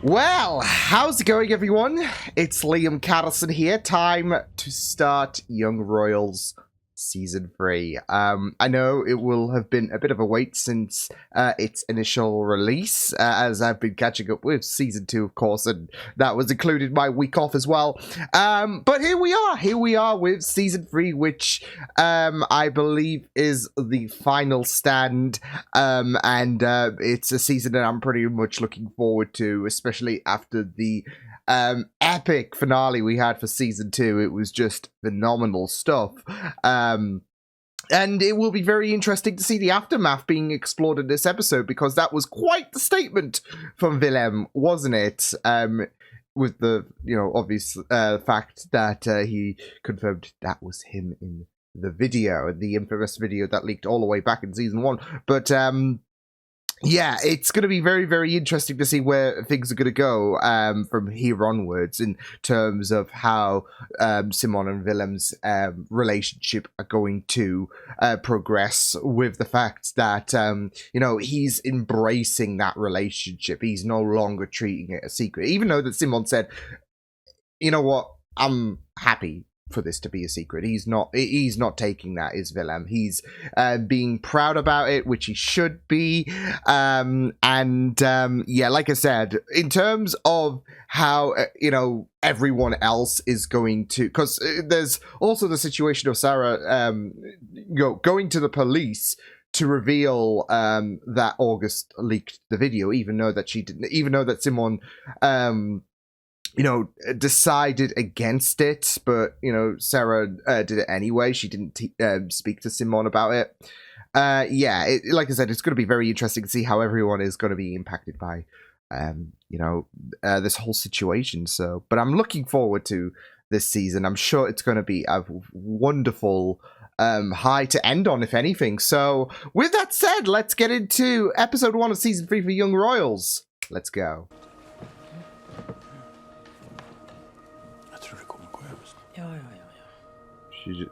Well, how's it going, everyone? It's Liam Catterson here. Time to start Young Royals Season 3. I know it will have been a bit of a wait since its initial release, as I've been catching up with Season 2, of course, and that was included my week off as well. But here we are with Season 3, which I believe is the final stand, and it's a season that I'm pretty much looking forward to, especially after the epic finale we had for Season 2. It was just phenomenal stuff. And it will be very interesting to see the aftermath being explored in this episode, because that was quite the statement from Willem, wasn't it? With the, obvious fact that he confirmed that was him in the video, the infamous video that leaked all the way back in Season 1. But, yeah, it's going to be very, very interesting to see where things are going to go from here onwards in terms of how Simon and Willem's relationship are going to progress, with the fact that, he's embracing that relationship. He's no longer treating it a secret, even though that Simon said, you know what, I'm happy for this to be a secret. He's not taking that, is Willem. He's being proud about it, which he should be. Yeah, like I said, in terms of how everyone else is going to, because there's also the situation of Sarah going to the police to reveal that August leaked the video, even though that Simon decided against it, but, Sarah did it anyway. She didn't speak to Simon about it. Like I said, it's going to be very interesting to see how everyone is going to be impacted by, this whole situation. So, but I'm looking forward to this season. I'm sure it's going to be a wonderful high to end on, if anything. So, with that said, let's get into episode 1 of Season 3 for Young Royals. Let's go.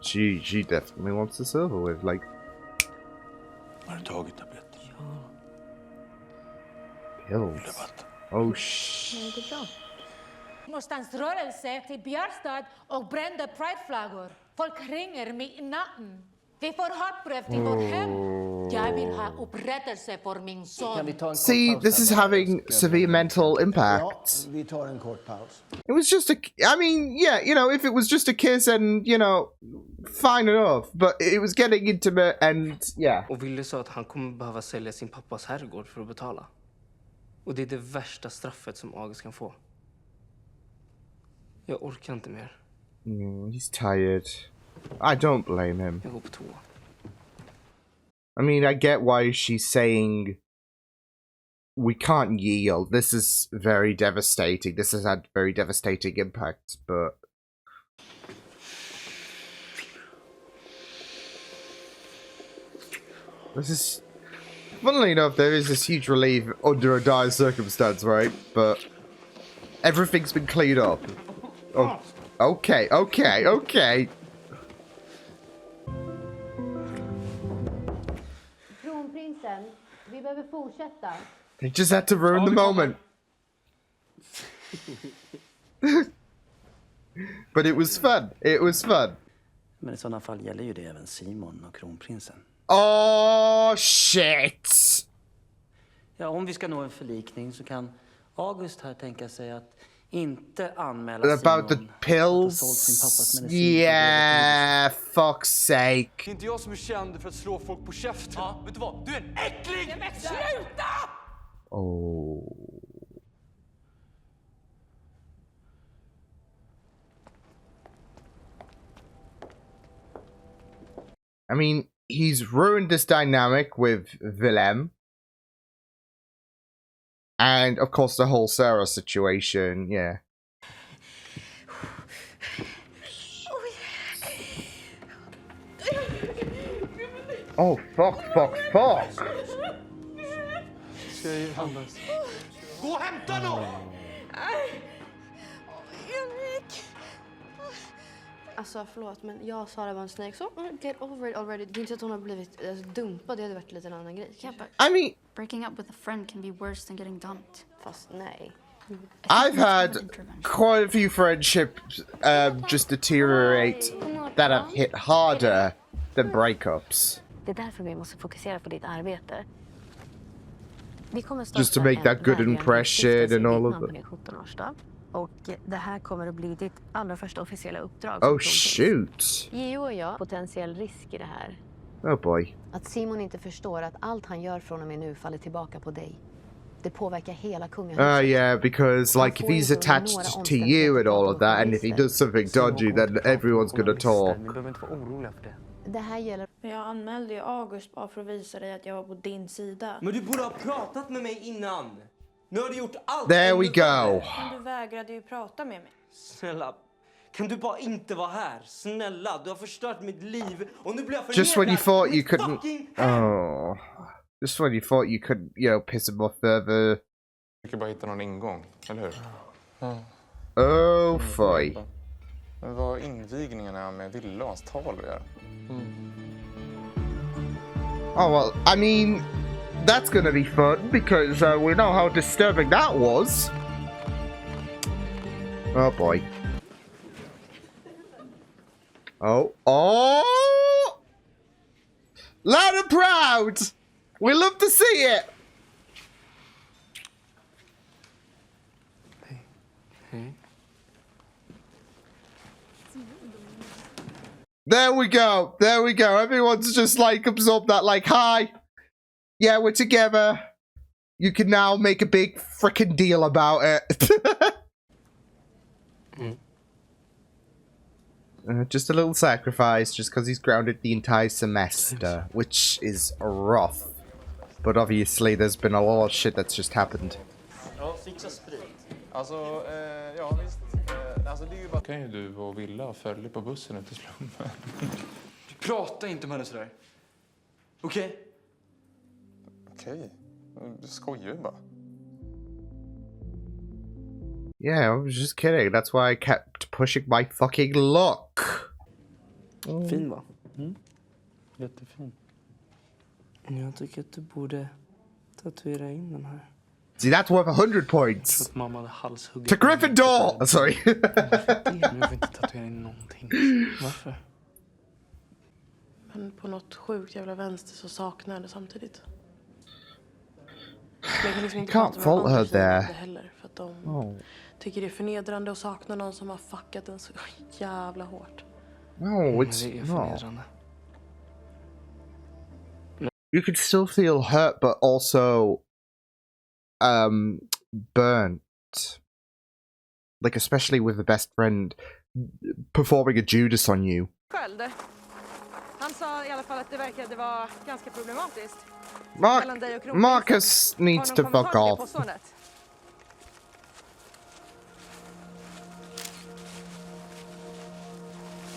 She definitely wants to serve with, like... Har du tagit tabletter? Ja. Pills. Oh, Nej, det är bra. Någonstans rörelse till Bjärstad och brända prideflaggor. Folk ringer mig i natten. Vi får hatbrev till vårt hem. Jag vill ha upprättelse för min son. See, this is having severe mental impact. Vi tar en kort paus. It was just if it was just a kiss and, fine enough. But it was getting intimate and, yeah. Och Wille sa att han kommer behöva sälja sin pappas herrgård för att betala. Och det är det värsta straffet som August kan få. Jag orkar inte mer. He's tired. I don't blame him. Jag går på toa. I mean, I get why she's saying we can't yield. This is very devastating. This has had very devastating impact, but... This is... Funnily enough, there is this huge relief under a dire circumstance, right? But everything's been cleared up. Oh, okay. Kronprinsen, vi behöver fortsätta. They just had to ruin the moment. But it was fun. Men i sådana fall gäller ju det även Simon och kronprinsen. Oh, shit! Ja, om vi ska nå en förlikning så kan August här tänka sig att inte anmäla Simon about the pills. Sålt sin pappas medicin. Yeah, fuck's sake. Inte jag som är känd för att slå folk på käften. Ja, vet du vad? Du är en äcklig! Nej, men sluta! Oh. I mean, he's ruined this dynamic with Willem. And, of course, the whole Sarah situation, yeah. Oh, fuck. Ska jag andas? Gå och hämta någon! Erik! Alltså förlåt, men jag sa det var en snake, så get over it already. Det är inte att hon har blivit dumpad, det hade varit lite en annan grej. I mean, breaking up with a friend can be worse than getting dumped. Fast nej. I've had quite a few friendships just deteriorate that have hit harder than breakups. Det är därför vi måste fokusera på ditt arbete. Vi kommer Just to make that good impression and all of it. 17-årsdag. Och det här kommer att bli ditt allra första officiella uppdrag. Oh shoot. Gio och jag, potentiell risk i det här. Oh boy. Att Simon inte förstår att allt han gör från och med nu faller tillbaka på dig. Det påverkar hela kungahuset. Yeah, because like if he's attached to you and all of that, and if he does something dodgy, then everyone's gonna talk. Ni behöver inte vara oroliga för det. Det här gäller... Men jag anmälde ju August bara för att visa dig att jag var på din sida. Men du borde ha pratat med mig innan. Nu har du gjort allt. There we go. Men du vägrade ju prata med mig. Snälla, kan du bara inte vara här? Snälla, du har förstört mitt liv och nu blir jag Just when you thought you Mitt couldn't... fucking hem. Oh. Just when you thought you could, you know, piss him off further. Jag försöker bara hitta någon ingång, eller hur? Oh, fy. Men vad invigningarna med Villa och hans tal att göra? Oh, well, I mean, that's gonna be fun because we know how disturbing that was. Oh, boy. Oh. Oh! Loud and proud! We love to see it! There we go. There we go. Everyone's just like absorbed that, like, hi. Yeah, we're together. You can now make a big freaking deal about it. Just a little sacrifice, just because he's grounded the entire semester, which is rough. But obviously, there's been a lot of shit that's just happened. Ja, fixa sprit. Alltså, ja visst. Alltså det är ju bara... Kan ju du och Villa följa på bussen ut till slummen? Prata inte med henne sådär. Okej? Okej. Du skojar ju bara. Yeah, I was just kidding. That's why I kept pushing my fucking luck. Fin va? Jättefin. Jag tycker att du borde tatuera in den här. See, that's worth 100 points. Att mamma hade halshugget. To Gryffindor! Oh, sorry. Men jag vill inte tatuera in någonting. Varför? Men på något sjukt jävla vänster så saknar jag det samtidigt. Men jag kan liksom inte Can't prata med fault de her andra tjejerna there. inte heller. För att de tycker det är förnedrande att sakna någon som har fuckat en så jävla hårt. No, Det it's är not. förnedrande. You could still feel hurt, but also burnt. Like, especially with the best friend performing a Judas on you. Sköld. Han sa i alla fall att det verkade vara ganska problematiskt. Marcus needs to fuck off.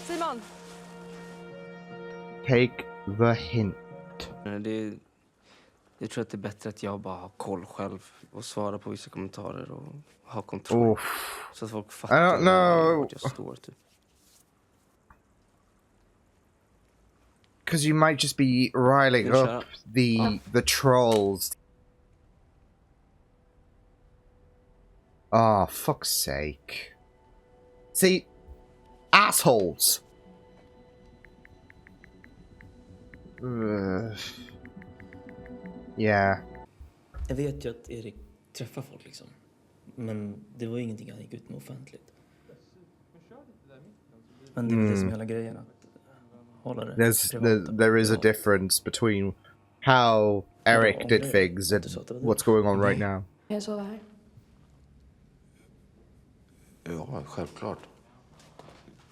Simon. Take the hint. Jag tror att det är bättre att jag bara har koll själv och svarar på vissa kommentarer och har kontroll. Oof. Så att folk I fattar don't know. vart jag står typ. Because you might just be riling up the trolls. Oh, fuck's sake. See, assholes. Yeah. Jag vet ju att Erik träffar folk liksom. Men det var ju ingenting han gick ut med offentligt. Men det är det som är hela grejen. Att hålla det There is a difference between how Eric did things and what's going on right now. Jag sova här. Ja, självklart.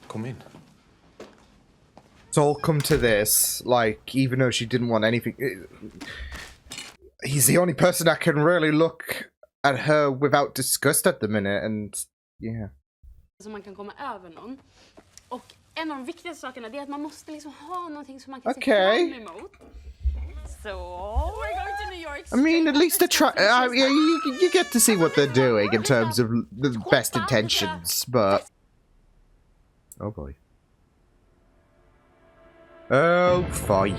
Kom in. It's all come to this, like, even though she didn't want anything... He's the only person that can really look at her without disgust at the minute, and yeah. Så man kan komma över någon. Och en av de viktigaste sakerna är att man måste liksom ha någonting som man kan se fram emot. So, we're going to New York. I mean, at least you get to see what they're doing in terms of the best intentions, but... Oh boy. Oh, fine.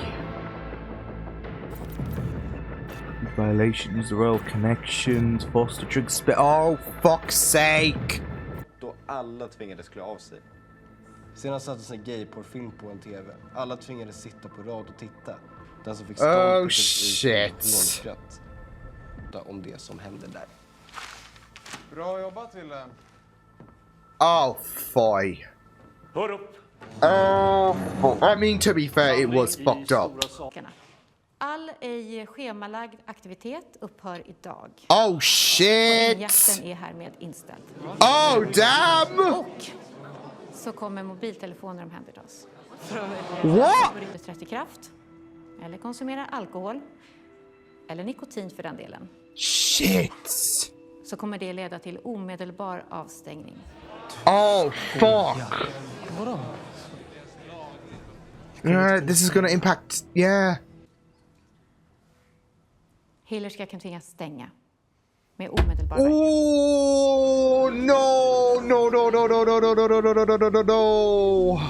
Violations, royal connections, foster drug oh, fuck's sake! Då alla tvingades klä av sig. Sedan sattes en gayporrfilm på en TV. Alla tvingades sitta på rad och titta. Den som fick oh shit! Skratt om det som hände där. Bra jobbat, Willem. Oh, foy. Hör upp! I mean, to be fair, it was fucked up. All ej schemalagd aktivitet upphör idag. Oh shit! Jakten är härmed inställd. Oh damn! Och så kommer mobiltelefoner omhändertas. What? Trätt i kraft. Eller konsumerar alkohol. Eller nikotin för den delen. Shit! Så kommer det leda till omedelbar avstängning. Oh fuck! This is gonna impact, yeah. Hillerska kan tvingas stänga. Med omedelbar verkan. Oh no! No, no, no, no, no, no, no, no, no, no, no, no, no.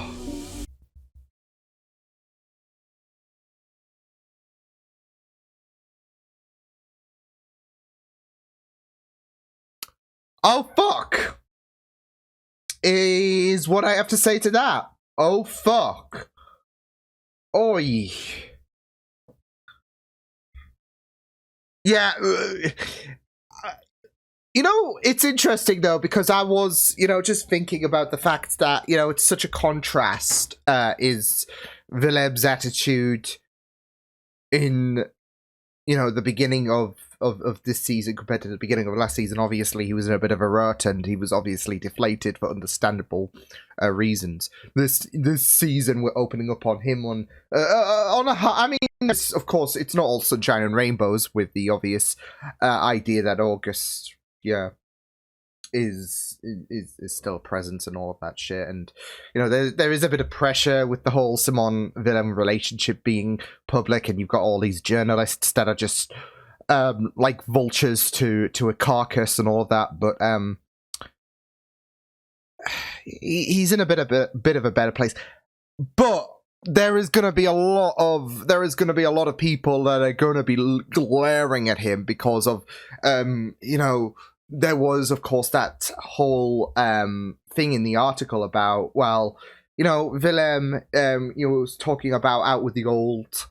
Oh fuck! Is what I have to say to that. Oh fuck. Oi. Yeah. You know, it's interesting though, because I was, you know, just thinking about the fact that, you know, it's such a contrast, is Willem's attitude in, you know, the beginning of this season compared to the beginning of last season. Obviously, he was in a bit of a rut, and he was obviously deflated for understandable reasons. This season, we're opening up on him on a. I mean, of course, it's not all sunshine and rainbows, with the obvious idea that August, yeah, is still a presence and all of that shit. And you know, there is a bit of pressure with the whole Simon Willem relationship being public, and you've got all these journalists that are just like vultures to a carcass and all of that. But he's in a bit of a better place. But there is going to be a lot of people that are going to be glaring at him because of you know, there was of course that whole thing in the article about, well, you know, Willem you know, was talking about Out with the Old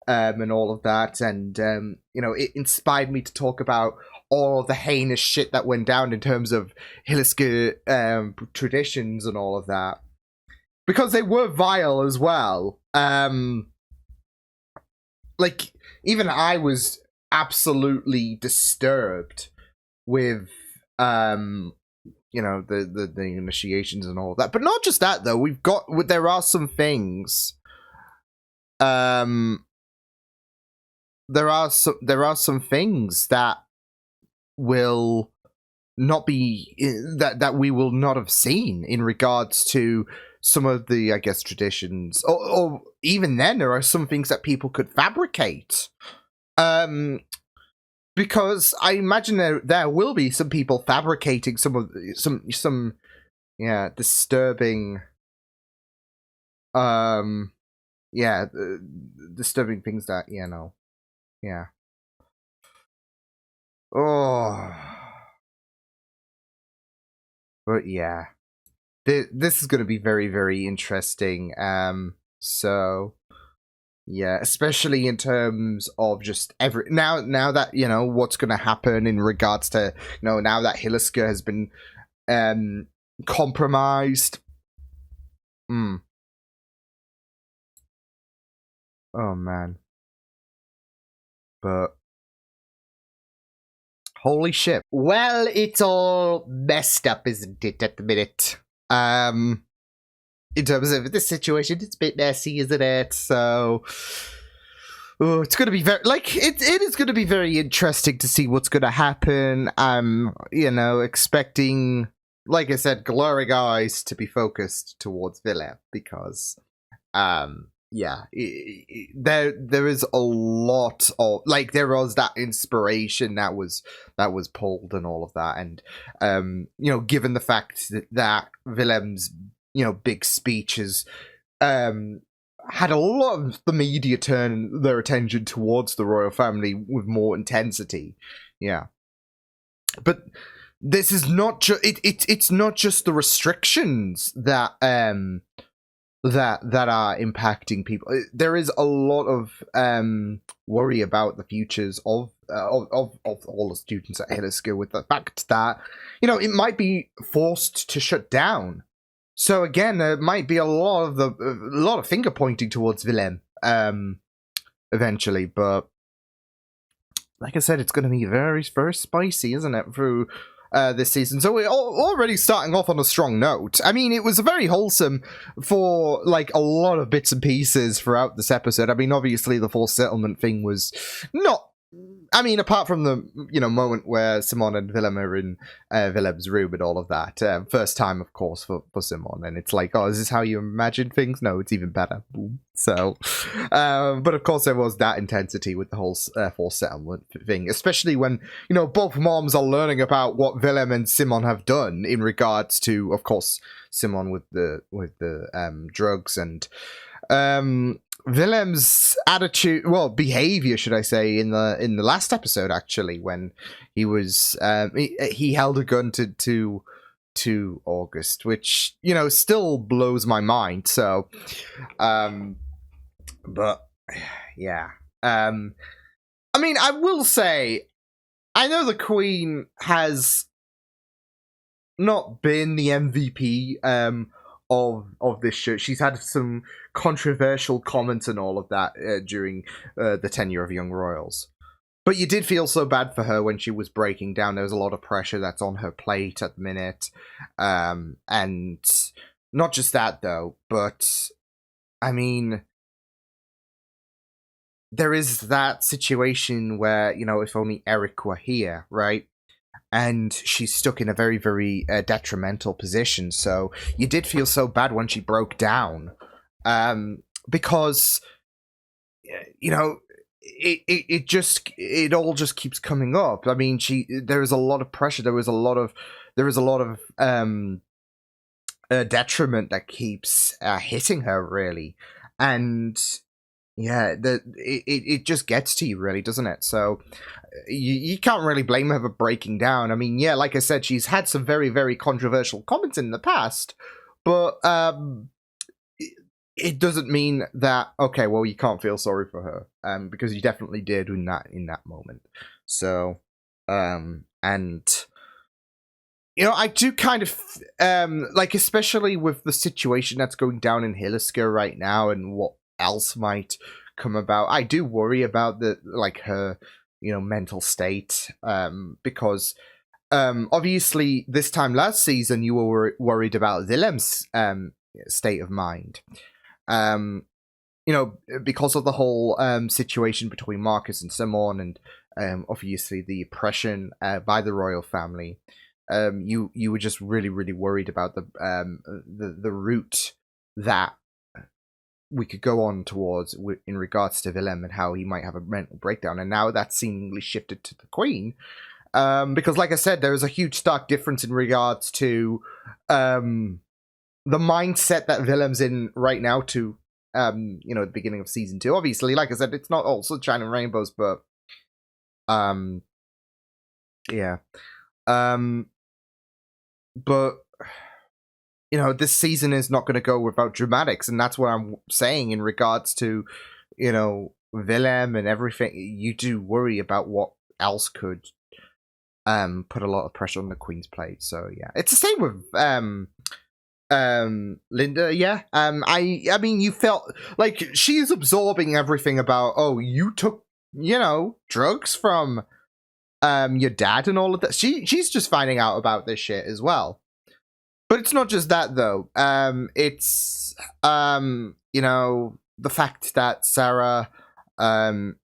and all of that, and you know, it inspired me to talk about all of the heinous shit that went down in terms of Hillerska traditions and all of that, because they were vile as well. Like, even I was absolutely disturbed with you know, the initiations and all of that. But not just that though, there are some things there are some things that will not be that we will not have seen in regards to some of the, I guess, traditions, or even then there are some things that people could fabricate, because I imagine there will be some people fabricating some yeah, disturbing yeah, disturbing things that, you know. Yeah. Oh. But yeah. This is going to be very, very interesting. So yeah, especially in terms of just now that, you know, what's going to happen in regards to, you know, now that Hillerska has been compromised. Oh man. But holy shit. Well, it's all messed up, isn't it, at the minute? In terms of this situation, it's a bit messy, isn't it? So it's going to be very, like, it is going to be very interesting to see what's going to happen. I'm, you know, expecting, like I said, glaring eyes to be focused towards Willem, because yeah, there is a lot of, like, there was that inspiration that was pulled and all of that, and you know, given the fact that Willem's, you know, big speeches had a lot of the media turn their attention towards the royal family with more intensity. Yeah. But this is not just it's not just the restrictions that that are impacting people. There is a lot of worry about the futures of all the students at Helisker, with the fact that, you know, it might be forced to shut down. So again, there might be a lot of finger pointing towards Willem eventually, but like I said, it's going to be very, very spicy, isn't it, through this season? So we're already starting off on a strong note. I mean, it was very wholesome for like a lot of bits and pieces throughout this episode. I mean, obviously the forced settlement thing was not. I mean, apart from the, you know, moment where Simon and Willem are in Willem's room and all of that. First time, of course, for Simon. And it's like, oh, is this how you imagine things? No, it's even better. Boom. So, but of course there was that intensity with the whole forced settlement thing. Especially when, you know, both moms are learning about what Willem and Simon have done in regards to, of course, Simon with the drugs and... Willem's attitude, well, behavior, should I say, in the last episode, actually, when he was he held a gun to August, which, you know, still blows my mind. So, but yeah, I mean, I will say, I know the Queen has not been the MVP of this show. She's had some controversial comments and all of that during the tenure of Young Royals. But you did feel so bad for her when she was breaking down. There was a lot of pressure that's on her plate at the minute. And not just that, though, but I mean, there is that situation where, you know, if only Eric were here, right? And she's stuck in a very, very detrimental position. So you did feel so bad when she broke down, because, you know, it all just keeps coming up. I mean, there is a lot of pressure. There is a lot of detriment that keeps hitting her, really, and. Yeah, it just gets to you, really, doesn't it? So you can't really blame her for breaking down. I mean, yeah, like I said, she's had some very, very controversial comments in the past, but it doesn't mean that, okay, well, you can't feel sorry for her, because you definitely did in that moment. So, and you know, I do kind of like, especially with the situation that's going down in Helisker right now and what else might come about, I do worry about her, you know, mental state, because obviously this time last season you were worried about Willem's state of mind, you know, because of the whole situation between Marcus and Simon, and obviously the oppression by the royal family. You were just really, really worried about the route that we could go on towards in regards to Willem and how he might have a mental breakdown, and now that's seemingly shifted to the Queen, because, like I said, there is a huge stark difference in regards to the mindset that Willem's in right now to you know, the beginning of season 2. Obviously, like I said, it's not all sunshine and rainbows, but yeah, but you know, this season is not going to go without dramatics, and that's what I'm saying in regards to, you know, Willem and everything. You do worry about what else could put a lot of pressure on the Queen's plate. So yeah, it's the same with Linda. Yeah, I mean, you felt like she's absorbing everything about, oh, you took, you know, drugs from your dad and all of that. She's just finding out about this shit as well. But it's not just that, though. It's, you know, the fact that Sarah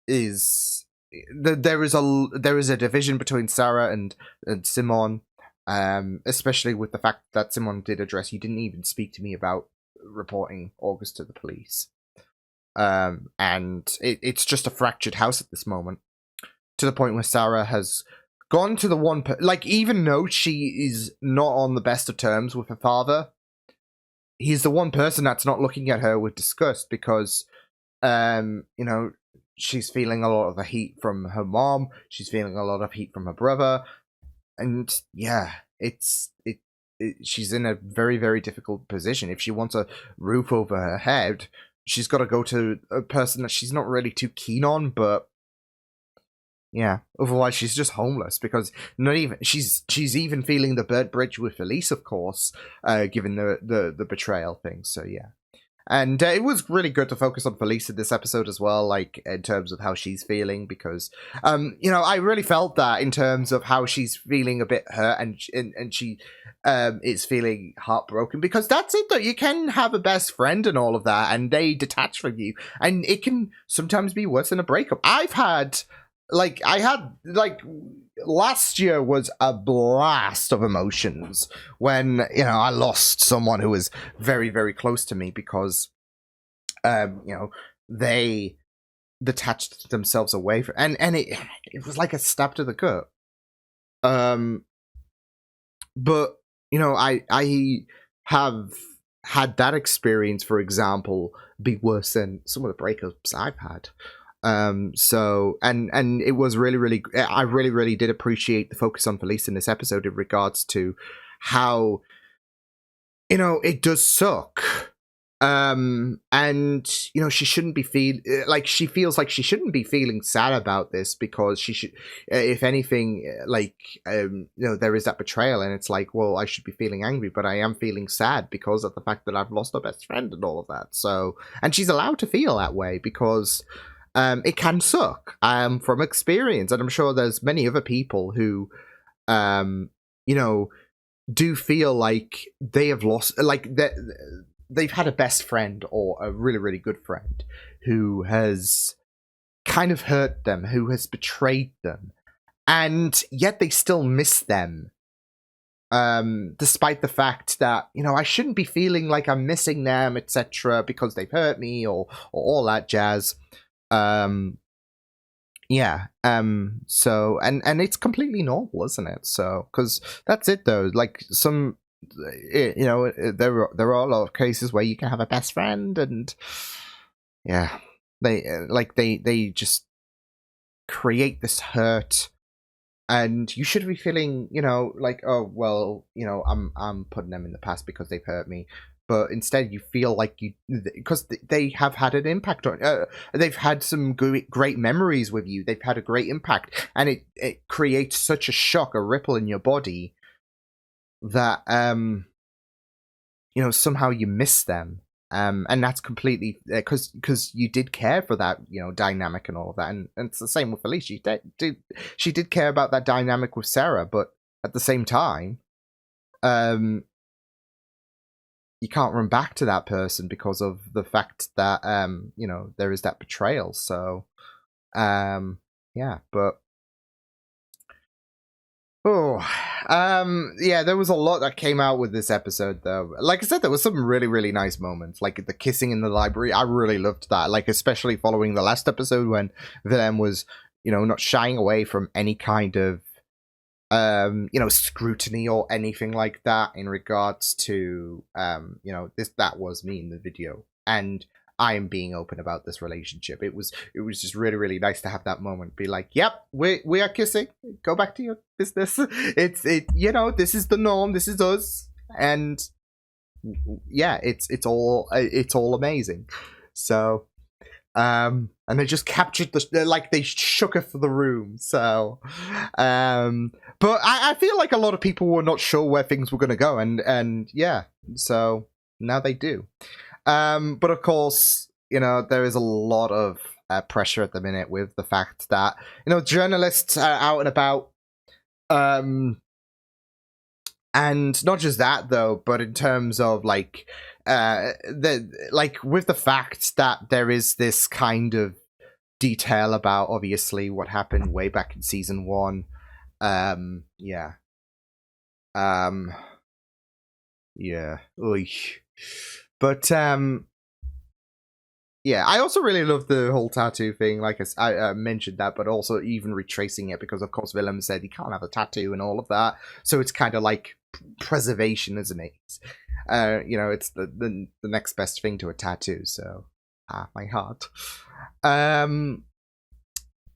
is... There is a division between Sarah and Simon, especially with the fact that Simon did address, you didn't even speak to me about reporting August to the police. And it's just a fractured house at this moment, to the point where Sarah has gone to the one, like, even though she is not on the best of terms with her father, he's the one person that's not looking at her with disgust because, you know, she's feeling a lot of the heat from her mom. She's feeling a lot of heat from her brother. And yeah, she's in a very, very difficult position. If she wants a roof over her head, she's got to go to a person that she's not really too keen on, but yeah, otherwise she's just homeless because not even she's even feeling the burnt bridge with Felice, of course, given the betrayal thing. So yeah. And it was really good to focus on Felice in this episode as well, like, in terms of how she's feeling, because, you know, I really felt that in terms of how she's feeling a bit hurt and she is feeling heartbroken, because that's it, though. You can have a best friend and all of that, and they detach from you, and it can sometimes be worse than a breakup. I had, last year was a blast of emotions when, you know, I lost someone who was very, very close to me because, you know, they detached themselves away from, and it was like a stab to the gut. But, you know, I have had that experience, for example, be worse than some of the breakups I've had. So, and it was really, I really did appreciate the focus on Felice in this episode in regards to how, you know, it does suck. And, you know, she shouldn't be she feels like she shouldn't be feeling sad about this because she should, if anything, you know, there is that betrayal and it's like, well, I should be feeling angry, but I am feeling sad because of the fact that I've lost a best friend and all of that. So, and she's allowed to feel that way because, it can suck, from experience, and I'm sure there's many other people who, you know, do feel like they have lost, like they've had a best friend or a really good friend who has kind of hurt them, who has betrayed them, and yet they still miss them. Despite the fact that, you know, I shouldn't be feeling like I'm missing them, etc., because they've hurt me or all that jazz. Yeah, so, and it's completely normal, isn't it? So, because that's it, though, like, you know, there are a lot of cases where you can have a best friend, and, yeah, they just create this hurt, and you should be feeling, you know, like, oh, well, you know, I'm putting them in the past because they've hurt me. But instead you feel like because they have had an impact on, they've had some great memories with you, they've had a great impact, and it creates such a shock, a ripple in your body, that, you know, somehow you miss them. And that's completely, because you did care for that, you know, dynamic and all of that, and it's the same with Felice. She did care about that dynamic with Sarah, but at the same time, you can't run back to that person because of the fact that, you know, there is that betrayal. So, yeah, but, yeah, there was a lot that came out with this episode, though. Like I said, there was some really nice moments, like the kissing in the library. I really loved that, like, especially following the last episode when Willem was, you know, not shying away from any kind of, you know, scrutiny or anything like that in regards to, you know, that was me in the video, and I am being open about this relationship. It was just really nice to have that moment, be like, yep, we are kissing, go back to your business. You know, this is the norm, this is us, and yeah, it's all amazing. So, and they just captured they shook her for the room. So, but I feel like a lot of people were not sure where things were going to go, and yeah, so now they do. But of course, you know, there is a lot of pressure at the minute with the fact that, you know, journalists are out and about, and not just that, though, but in terms of, like, with the fact that there is this kind of detail about, obviously, what happened way back in season 1. Yeah. Yeah. Oy. But, yeah, I also really love the whole tattoo thing. Like I mentioned that, but also even retracing it, because of course Willem said he can't have a tattoo and all of that. So it's kind of like preservation, isn't it? It's the next best thing to a tattoo. So, my heart.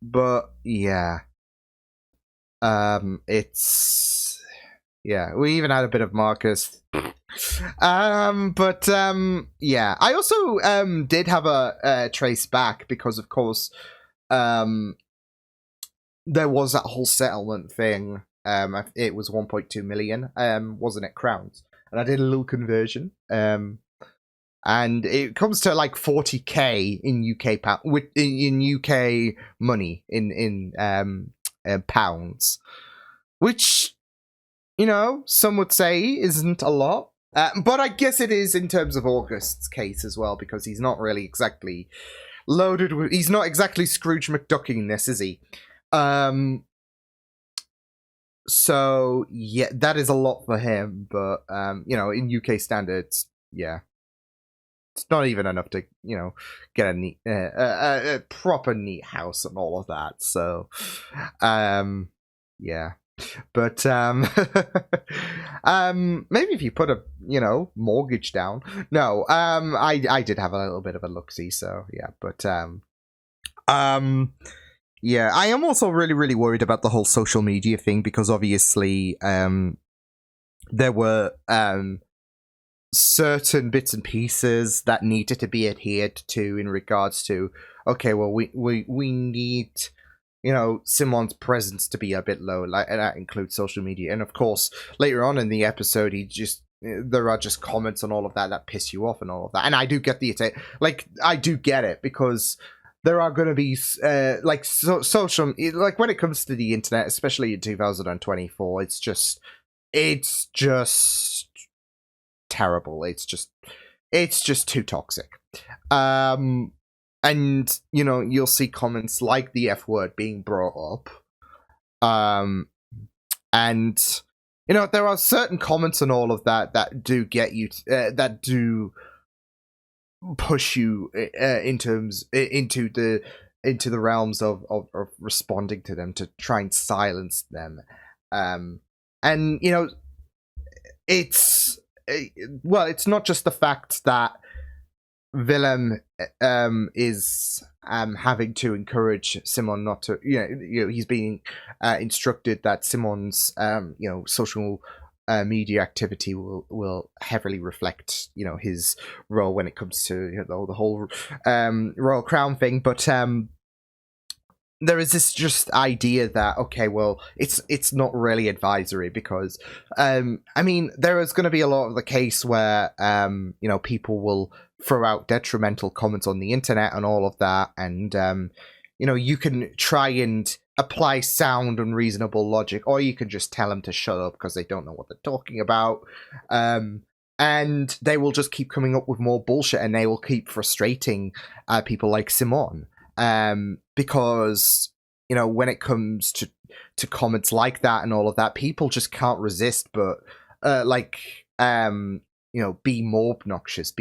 But yeah, it's we even had a bit of Marcus. Yeah, I also did have a trace back because, of course, there was that whole settlement thing. It was 1.2 million, wasn't it, crowns? And I did a little conversion. And it comes to like 40k in UK in UK money in pounds, which, some would say isn't a lot. But I guess it is in terms of August's case as well, because he's not really exactly loaded with... He's not exactly Scrooge McDucking this, is he? So, yeah, that is a lot for him. But, in UK standards, yeah. It's not even enough to, get a neat, a proper neat house and all of that. So, yeah. But maybe if you put a mortgage down. No, I did have a little bit of a look-see, so yeah. But yeah, I am also really, really worried about the whole social media thing, because obviously there were certain bits and pieces that needed to be adhered to in regards to, okay, well, we need, Simon's presence to be a bit low, and that includes social media. And of course, later on in the episode, there are just comments on all of that piss you off and all of that. And I do get I do get it, because there are going to be social, like when it comes to the internet, especially in 2024, it's just terrible. It's just too toxic. And you'll see comments like the F word being brought up. And there are certain comments and all of that do get you that do push you into the realms of responding to them, to try and silence them. And it's not just the fact that Willem is having to encourage Simon not to, he's being instructed that Simon's social media activity will heavily reflect his role when it comes to the whole Royal Crown thing. But there is this just idea that, okay, well, it's not really advisory, because there is going to be a lot of the case where people will throw out detrimental comments on the internet and all of that, and you can try and apply sound and reasonable logic, or you can just tell them to shut up because they don't know what they're talking about, and they will just keep coming up with more bullshit, and they will keep frustrating people like Simon, because when it comes to comments like that and all of that, people just can't resist but be more obnoxious,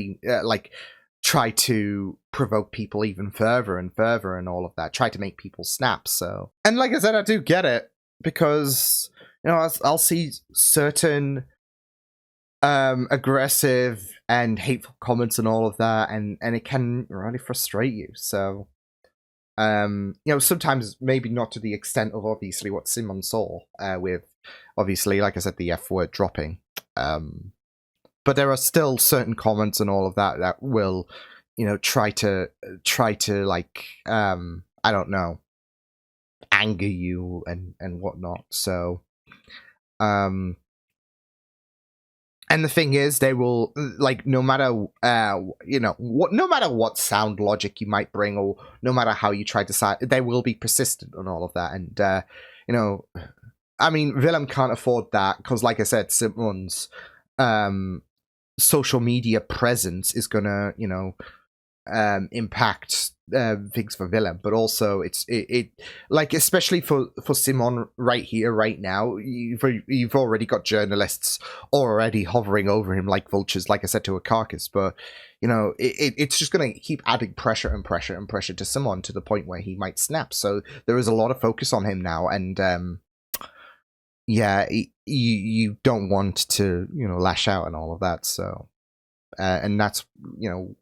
try to provoke people even further and further and all of that, try to make people snap. So, and like I said, I do get it, because I'll see certain aggressive and hateful comments and all of that, and it can really frustrate you. So sometimes maybe not to the extent of obviously what Simon saw with, obviously, like I said, the F word dropping, but there are still certain comments and all of that will, try to I don't know, anger you and whatnot. So, and the thing is, they will, no matter what sound logic you might bring, or no matter how you try to they will be persistent on all of that. And Willem can't afford that, because, like I said, Simon's social media presence is gonna, impact things for Willem, but also it especially for Simon right here, right now, you've already got journalists already hovering over him like vultures, like I said, to a carcass. But it's just going to keep adding pressure and pressure and pressure to Simon, to the point where he might snap. So there is a lot of focus on him now, and yeah, you don't want to, lash out and all of that. So, and that's,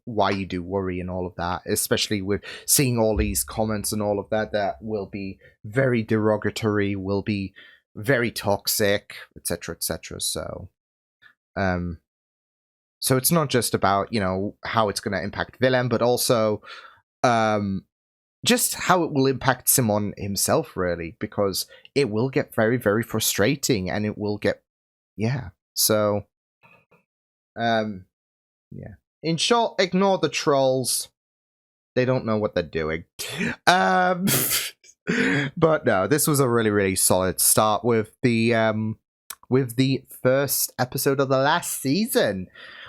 why you do worry and all of that, especially with seeing all these comments and all of that, that will be very derogatory, will be very toxic, etc., etc. So, so it's not just about, how it's going to impact Willem, but also, just how it will impact Simon himself, really, because it will get very, very frustrating, and it will get, so, in short, ignore the trolls. They don't know what they're doing. But no, this was a really, really solid start with the first episode of the last season,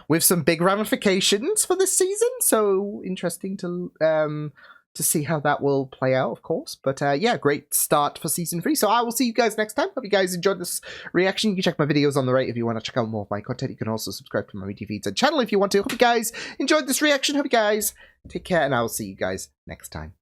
with some big ramifications for this season. So interesting to see how that will play out, of course. But yeah, great start for season 3. So I will see you guys next time. Hope you guys enjoyed this reaction. You can check my videos on the right if you want to check out more of my content. You can also subscribe to my media feeds and channel if you want to. Hope you guys enjoyed this reaction. Hope you guys take care, and I will see you guys next time.